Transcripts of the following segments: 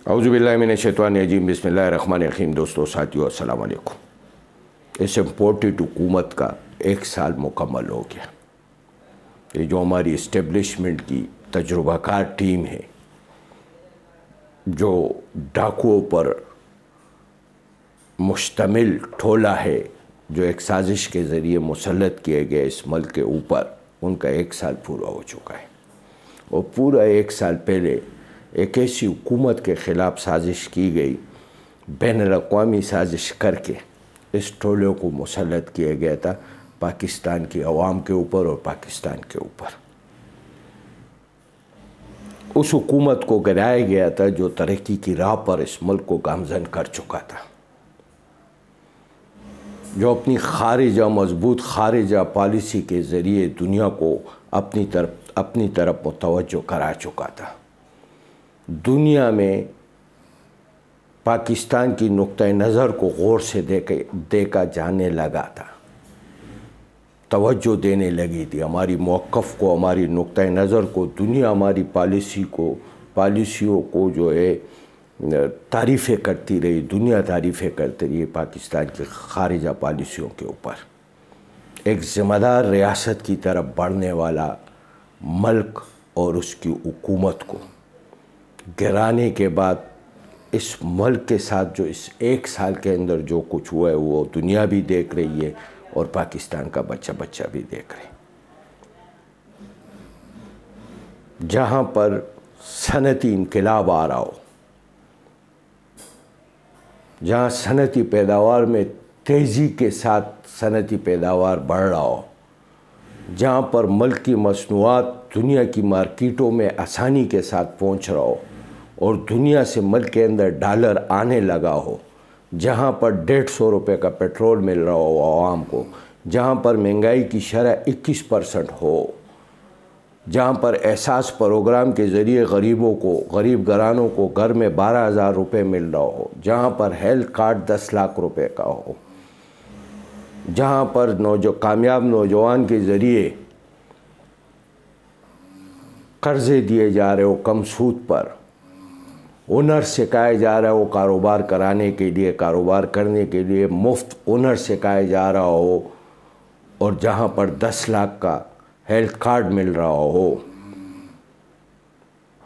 اعوذ باللہ من الشیطان الرجیم، بسم اللہ الرحمن الرحیم۔ دوستو ساتھیو، السلام علیکم۔ اس امپورٹڈ حکومت کا 1 سال مکمل ہو گیا۔ یہ جو ہماری اسٹیبلشمنٹ کی تجربہ کار ٹیم ہے، جو ڈاکوؤں پر مشتمل ٹھولا ہے، جو ایک سازش کے ذریعے مسلط کیے گئے اس ملک کے اوپر، ان کا 1 سال پورا ہو چکا ہے۔ اور پورا 1 سال پہلے ایک ایسی حکومت کے خلاف سازش کی گئی، بین الاقوامی سازش کر کے اس ٹھولے کو مسلط کیا گیا تھا پاکستان کی عوام کے اوپر اور پاکستان کے اوپر۔ اس حکومت کو گرایا گیا تھا جو ترقی کی راہ پر اس ملک کو گامزن کر چکا تھا، جو اپنی مضبوط خارجہ پالیسی کے ذریعے دنیا کو اپنی طرف متوجہ کرا چکا تھا۔ دنیا میں پاکستان کی نقطہ نظر کو غور سے دیکھا جانے لگا تھا، توجہ دینے لگی تھی۔ ہماری موقف کو، ہماری نقطہ نظر کو دنیا ہماری پالیسیوں کو جو ہے تعریفیں کرتی رہی، دنیا تعریفیں کرتی رہی پاکستان کی خارجہ پالیسیوں کے اوپر۔ ایک ذمہ دار ریاست کی طرف بڑھنے والا ملک اور اس کی حکومت کو گرانے کے بعد اس ملک کے ساتھ جو اس 1 سال کے اندر جو کچھ ہوا ہے، وہ دنیا بھی دیکھ رہی ہے اور پاکستان کا بچہ بھی دیکھ رہے ہیں۔ جہاں پر صنعتی انقلاب آ رہا ہو، جہاں صنعتی پیداوار میں تیزی کے ساتھ صنعتی پیداوار بڑھ رہا ہو، جہاں پر ملک کی مصنوعات دنیا کی مارکیٹوں میں آسانی کے ساتھ پہنچ رہا ہو اور دنیا سے ملک کے اندر ڈالر آنے لگا ہو، جہاں پر 150 روپے کا پیٹرول مل رہا ہو عوام کو، جہاں پر مہنگائی کی شرح 21% ہو، جہاں پر احساس پروگرام کے ذریعے غریب گھرانوں کو گھر میں 12,000 روپے مل رہا ہو، جہاں پر ہیلتھ کارڈ 10 لاکھ روپے کا ہو، جہاں پر کامیاب نوجوان کے ذریعے قرضے دیے جا رہے ہو کم سود پر، ہنر سکھایا جا رہا ہو کاروبار کرنے کے لیے مفت ہنر سکھایا جا رہا ہو، اور جہاں پر 10 لاکھ کا ہیلتھ کارڈ مل رہا ہو،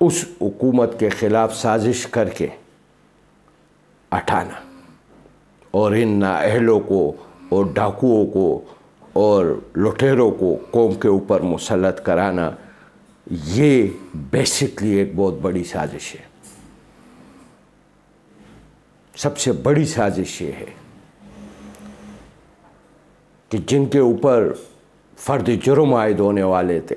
اس حکومت کے خلاف سازش کر کے اٹھانا اور ان نااہلوں کو اور ڈاکوؤں کو اور لٹیروں کو قوم کے اوپر مسلط کرانا، یہ بیسکلی ایک بہت بڑی سازش ہے۔ سب سے بڑی سازش یہ ہے کہ جن کے اوپر فرد جرم عائد ہونے والے تھے،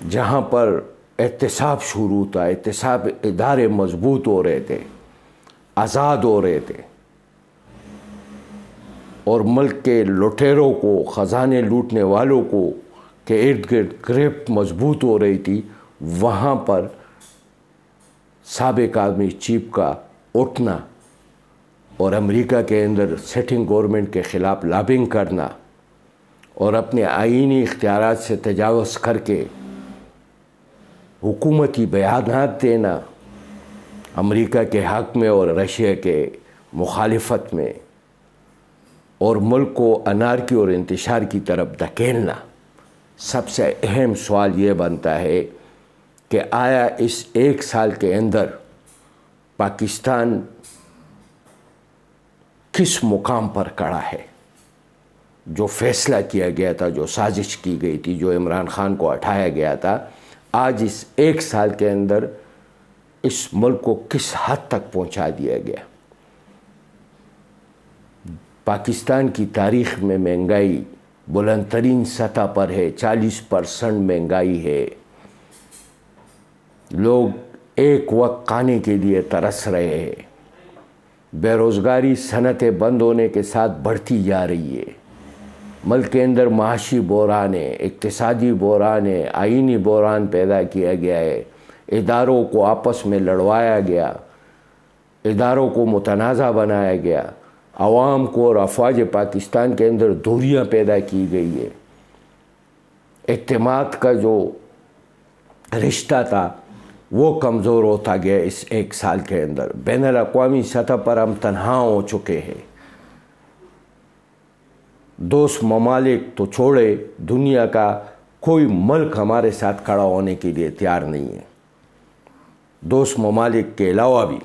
جہاں پر احتساب شروع تھا، احتساب ادارے مضبوط ہو رہے تھے، آزاد ہو رہے تھے، اور ملک کے لٹیروں کو، خزانے لوٹنے والوں کو کے ارد گرد گرفت مضبوط ہو رہی تھی، وہاں پر سابق آرمی چیف کا اٹھنا اور امریکہ کے اندر سیٹنگ گورنمنٹ کے خلاف لابنگ کرنا اور اپنے آئینی اختیارات سے تجاوز کر کے حکومتی بیانات دینا امریکہ کے حق میں اور رشیا کے مخالفت میں، اور ملک کو انارکی اور انتشار کی طرف دھکیلنا، سب سے اہم سوال یہ بنتا ہے کہ آیا اس 1 سال کے اندر پاکستان کس مقام پر کھڑا ہے؟ جو فیصلہ کیا گیا تھا، جو سازش کی گئی تھی، جو عمران خان کو ہٹایا گیا تھا، آج اس 1 سال کے اندر اس ملک کو کس حد تک پہنچا دیا گیا؟ پاکستان کی تاریخ میں مہنگائی بلند ترین سطح پر ہے، 40% مہنگائی ہے، لوگ ایک وقت کھانے کے لیے ترس رہے ہیں، بے روزگاری صنعتیں بند ہونے کے ساتھ بڑھتی جا رہی ہے، ملک کے اندر معاشی بحران ہے، اقتصادی بحران ہے، آئینی بحران پیدا کیا گیا ہے، اداروں کو آپس میں لڑوایا گیا، اداروں کو متنازع بنایا گیا، عوام کو اور افواج پاکستان کے اندر دوریاں پیدا کی گئی ہے، اعتماد کا جو رشتہ تھا وہ کمزور ہوتا گیا اس 1 سال کے اندر۔ بین الاقوامی سطح پر ہم تنہا ہو چکے ہیں، دوست ممالک تو چھوڑے، دنیا کا کوئی ملک ہمارے ساتھ کھڑا ہونے کے لیے تیار نہیں ہے۔ دوست ممالک کے علاوہ بھی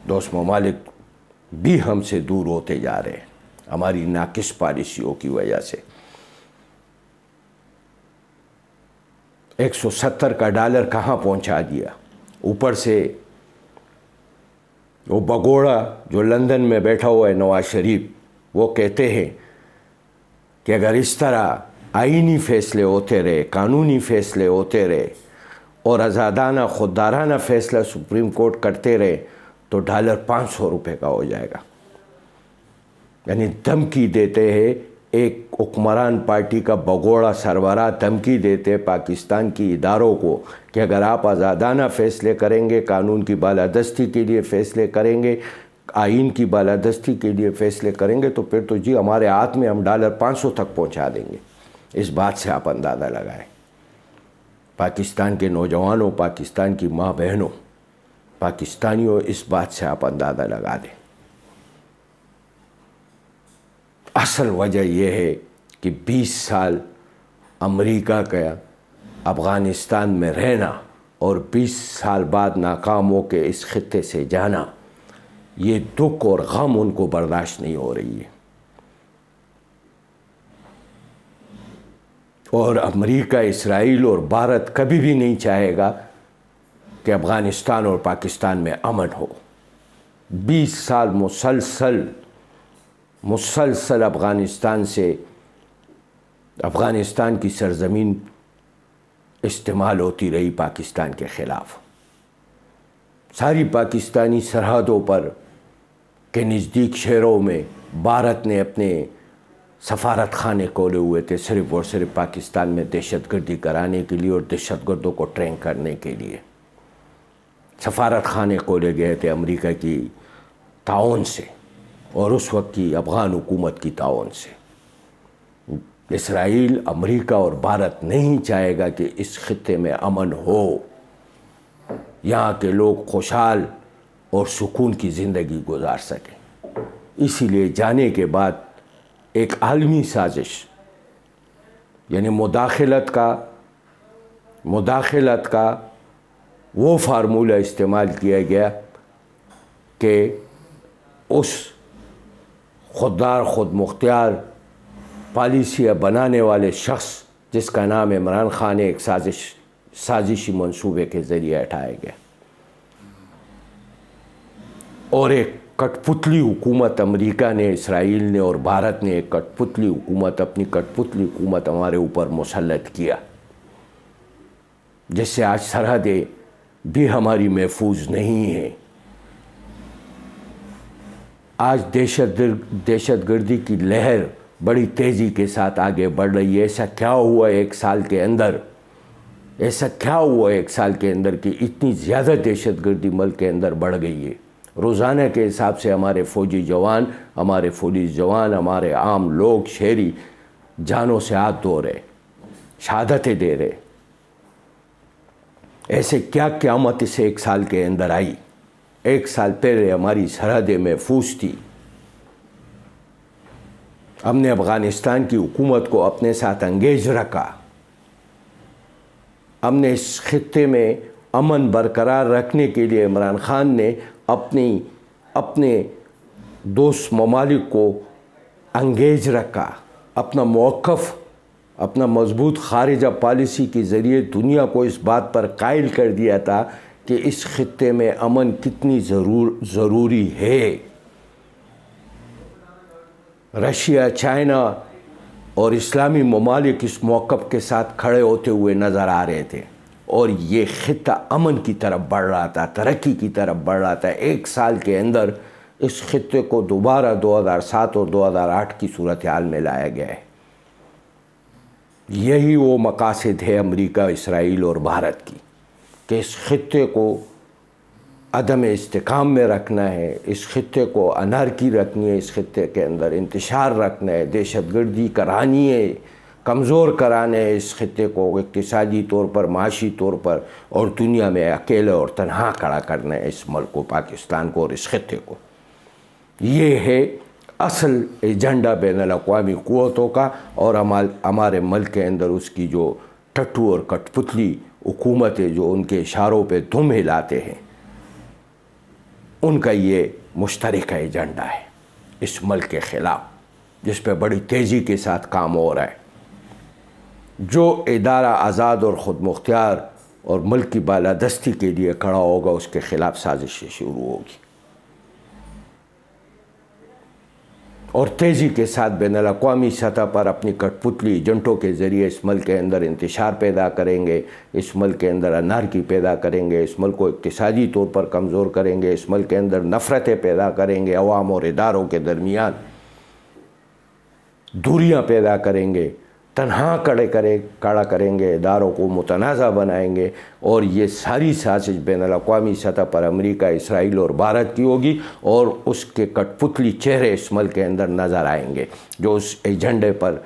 دوست ممالک بھی ہم سے دور ہوتے جا رہے ہیں ہماری ناقص پالیسیوں کی وجہ سے۔ 170 کا ڈالر کہاں پہنچا دیا، اوپر سے وہ بگوڑا جو لندن میں بیٹھا ہوا ہے نواز شریف، وہ کہتے ہیں کہ اگر اس طرح آئینی فیصلے ہوتے رہے، قانونی فیصلے ہوتے رہے اور آزادانہ خوددارانہ فیصلہ سپریم کورٹ کرتے رہے تو ڈالر 500 روپے کا ہو جائے گا۔ یعنی دھمکی دیتے ہیں، ایک حکمران پارٹی کا بگوڑا سربراہ دھمکی دیتے پاکستان کی اداروں کو کہ اگر آپ آزادانہ فیصلے کریں گے، قانون کی بالادستی کے لیے فیصلے کریں گے، آئین کی بالادستی کے لیے فیصلے کریں گے تو پھر تو جی ہمارے ہاتھ میں ہم ڈالر 500 تک پہنچا دیں گے۔ اس بات سے آپ اندازہ لگائیں، پاکستان کے نوجوانوں، پاکستان کی ماں بہنوں، پاکستانیوں، اس بات سے آپ اندازہ لگا دیں۔ اصل وجہ یہ ہے کہ 20 سال امریکہ کا افغانستان میں رہنا اور 20 سال بعد ناکام ہو کے اس خطے سے جانا، یہ دکھ اور غم ان کو برداشت نہیں ہو رہی ہے۔ اور امریکہ، اسرائیل اور بھارت کبھی بھی نہیں چاہے گا کہ افغانستان اور پاکستان میں امن ہو۔ 20 سال مسلسل افغانستان کی سرزمین استعمال ہوتی رہی پاکستان کے خلاف۔ ساری پاکستانی سرحدوں پر کے نزدیک شہروں میں بھارت نے اپنے سفارت خانے کھولے ہوئے تھے، صرف اور صرف پاکستان میں دہشت گردی کرانے کے لیے اور دہشت گردوں کو ٹرین کرنے کے لیے سفارت خانے کھولے گئے تھے امریکہ کی تعاون سے اور اس وقت کی افغان حکومت کی تعاون سے۔ اسرائیل، امریکہ اور بھارت نہیں چاہے گا کہ اس خطے میں امن ہو، یہاں کے لوگ خوشحال اور سکون کی زندگی گزار سکیں۔ اسی لیے جانے کے بعد ایک عالمی سازش، یعنی مداخلت کا وہ فارمولہ استعمال کیا گیا کہ اس خوددار، خود مختار پالیسیاں بنانے والے شخص جس کا نام عمران خان، ایک سازشی منصوبے کے ذریعے اٹھایا گیا اور ایک کٹ پتلی حکومت امریکہ نے، اسرائیل نے اور بھارت نے ایک کٹ پتلی حکومت، اپنی کٹ پتلی حکومت ہمارے اوپر مسلط کیا، جس سے آج سرحدیں بھی ہماری محفوظ نہیں ہیں۔ آج دہشت گردی کی لہر بڑی تیزی کے ساتھ آگے بڑھ رہی ہے۔ ایسا کیا ہوا 1 سال کے اندر کہ اتنی زیادہ دہشت گردی ملک کے اندر بڑھ گئی ہے؟ روزانہ کے حساب سے ہمارے فوجی جوان، ہمارے پولیس جوان، ہمارے عام لوگ، شہری جانوں سے ہاتھ دھو رہے، شہادتیں دے رہے۔ ایسے کیا قیامت اس 1 سال کے اندر آئی؟ 1 سال پہلے ہماری سرحدیں محفوظ تھی، ہم نے افغانستان کی حکومت کو اپنے ساتھ انگیج رکھا، ہم نے اس خطے میں امن برقرار رکھنے کے لیے عمران خان نے اپنے دوست ممالک کو انگیج رکھا، اپنا موقف، اپنا مضبوط خارجہ پالیسی کے ذریعے دنیا کو اس بات پر قائل کر دیا تھا کہ اس خطے میں امن کتنی ضروری ہے۔ رشیا، چائنا اور اسلامی ممالک اس موقف کے ساتھ کھڑے ہوتے ہوئے نظر آ رہے تھے اور یہ خطہ امن کی طرف بڑھ رہا تھا، ترقی کی طرف بڑھ رہا تھا۔ 1 سال کے اندر اس خطے کو دوبارہ 2007 اور 2008 کی صورتحال میں لایا گیا ہے۔ یہی وہ مقاصد ہے امریکہ، اسرائیل اور بھارت کی کہ اس خطے کو عدم استحکام میں رکھنا ہے، اس خطے کو انارکی رکھنی ہے، اس خطے کے اندر انتشار رکھنا ہے، دہشت گردی کرانی ہے، کمزور کرانے اس خطے کو اقتصادی طور پر، معاشی طور پر، اور دنیا میں اکیلے اور تنہا کھڑا کرنا ہے اس ملک کو، پاکستان کو اور اس خطے کو۔ یہ ہے اصل ایجنڈا بین الاقوامی قوتوں کا، اور ہمارے ملک کے اندر اس کی جو ٹٹو اور کٹ پتلی حکومتیں جو ان کے اشاروں پہ دم ہلاتے ہیں، ان کا یہ مشترکہ ایجنڈا ہے اس ملک کے خلاف، جس پہ بڑی تیزی کے ساتھ کام ہو رہا ہے۔ جو ادارہ آزاد اور خود مختار اور ملک کی بالادستی کے لیے کھڑا ہوگا، اس کے خلاف سازشیں شروع ہوگی، اور تیزی کے ساتھ بین الاقوامی سطح پر اپنی کٹ پتلی ایجنٹوں کے ذریعے اس ملک کے اندر انتشار پیدا کریں گے، اس ملک کے اندر انارکی پیدا کریں گے، اس ملک کو اقتصادی طور پر کمزور کریں گے، اس ملک کے اندر نفرتیں پیدا کریں گے، عوام اور اداروں کے درمیان دوریاں پیدا کریں گے، تنہا کھڑا کریں گے، اداروں کو متنازع بنائیں گے، اور یہ ساری سازش بین الاقوامی سطح پر امریکہ، اسرائیل اور بھارت کی ہوگی، اور اس کے کٹ پتلی چہرے اس ملک کے اندر نظر آئیں گے، جو اس ایجنڈے پر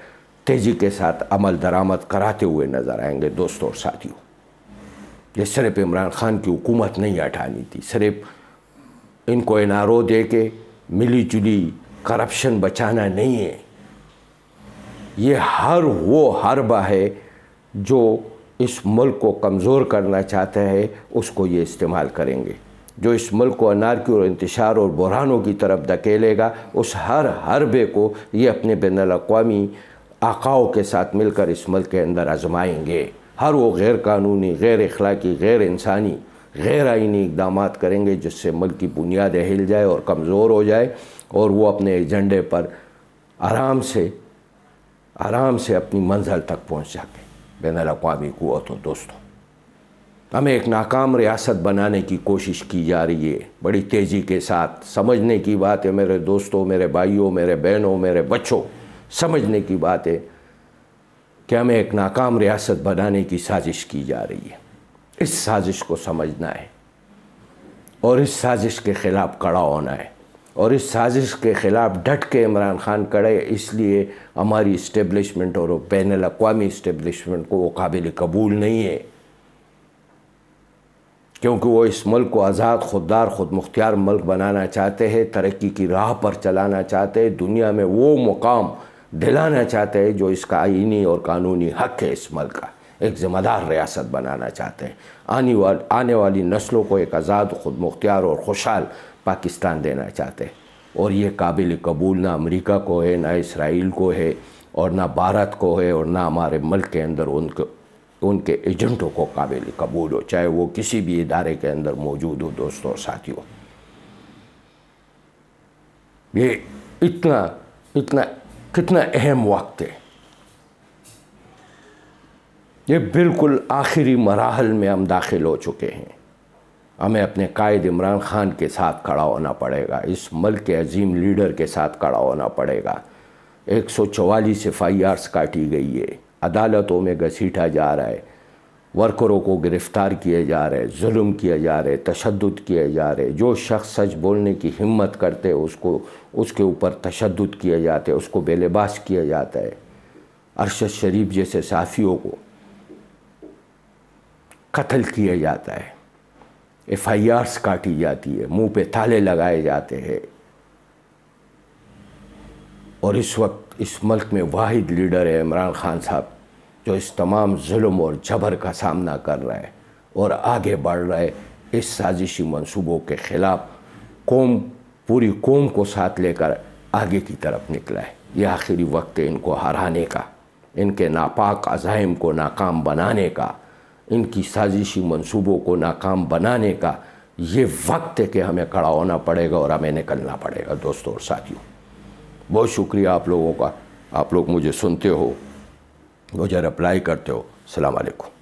تیزی کے ساتھ عمل درآمد کراتے ہوئے نظر آئیں گے۔ دوستوں اور ساتھیوں، یہ صرف عمران خان کی حکومت نہیں ہٹانی تھی، صرف ان کو NRO دے کے ملی جلی کرپشن بچانا نہیں ہے، یہ ہر وہ حربہ ہے جو اس ملک کو کمزور کرنا چاہتا ہے، اس کو یہ استعمال کریں گے، جو اس ملک کو انارکی اور انتشار اور بحرانوں کی طرف دھکیلے گا، اس ہر حربے کو یہ اپنے بین الاقوامی آقاؤں کے ساتھ مل کر اس ملک کے اندر آزمائیں گے۔ ہر وہ غیر قانونی، غیر اخلاقی، غیر انسانی، غیر آئینی اقدامات کریں گے جس سے ملک کی بنیادیں ہل جائے اور کمزور ہو جائے، اور وہ اپنے ایجنڈے پر آرام سے اپنی منزل تک پہنچ سکے۔ بین الاقوامی قوتوں، دوستوں، ہمیں ایک ناکام ریاست بنانے کی کوشش کی جا رہی ہے بڑی تیزی کے ساتھ۔ سمجھنے کی بات ہے میرے دوستوں، میرے بھائیوں، میرے بہنوں، میرے بچوں، سمجھنے کی بات ہے کہ ہمیں ایک ناکام ریاست بنانے کی سازش کی جا رہی ہے۔ اس سازش کو سمجھنا ہے اور اس سازش کے خلاف کھڑا ہونا ہے، اور اس سازش کے خلاف ڈٹ کے عمران خان کھڑے، اس لیے ہماری اسٹیبلشمنٹ اور بین الاقوامی اسٹیبلشمنٹ کو وہ قابل قبول نہیں ہے، کیونکہ وہ اس ملک کو آزاد، خوددار، خود مختار ملک بنانا چاہتے ہیں، ترقی کی راہ پر چلانا چاہتے ہیں، دنیا میں وہ مقام دلانا چاہتے ہیں جو اس کا آئینی اور قانونی حق ہے، اس ملک کا ایک ذمہ دار ریاست بنانا چاہتے ہیں، آنے والی نسلوں کو ایک آزاد، خود مختار اور خوشحال پاکستان دینا چاہتے ہیں، اور یہ قابل قبول نہ امریکہ کو ہے، نہ اسرائیل کو ہے، اور نہ بھارت کو ہے، اور نہ ہمارے ملک کے اندر ان کے ایجنٹوں کو قابل قبول ہو، چاہے وہ کسی بھی ادارے کے اندر موجود ہو۔ دوستوں اور ساتھیوں، یہ کتنا اہم وقت ہے، یہ بالکل آخری مراحل میں ہم داخل ہو چکے ہیں۔ ہمیں اپنے قائد عمران خان کے ساتھ کھڑا ہونا پڑے گا، اس ملک کے عظیم لیڈر کے ساتھ کھڑا ہونا پڑے گا۔ 144 FIRs کاٹی گئی ہے، عدالتوں میں گھسیٹا جا رہا ہے، ورکروں کو گرفتار کیے جا رہے، ظلم کیا جا رہے، تشدد کیے جا رہے، جو شخص سچ بولنے کی ہمت کرتے اس کے اوپر تشدد کیے جاتے، اس کو بے لباس کیا جاتا ہے، ارشد شریف جیسے صحافیوں کو قتل کیا جاتا ہے، FIRs کاٹی جاتی ہے، منہ پہ تالے لگائے جاتے ہیں، اور اس وقت اس ملک میں واحد لیڈر ہے عمران خان صاحب، جو اس تمام ظلم اور جبر کا سامنا کر رہا ہے اور آگے بڑھ رہا ہے اس سازشی منصوبوں کے خلاف، پوری قوم کو ساتھ لے کر آگے کی طرف نکلا ہے۔ یہ آخری وقت ہے ان کو ہرانے کا، ان کے ناپاک عزائم کو ناکام بنانے کا، ان کی سازشی منصوبوں کو ناکام بنانے کا یہ وقت ہے کہ ہمیں کھڑا ہونا پڑے گا اور ہمیں نکلنا پڑے گا۔ دوستوں اور ساتھیوں، بہت شکریہ آپ لوگوں کا، آپ لوگ مجھے سنتے ہو، مجھے رپلائی کرتے ہو۔ السلام علیکم۔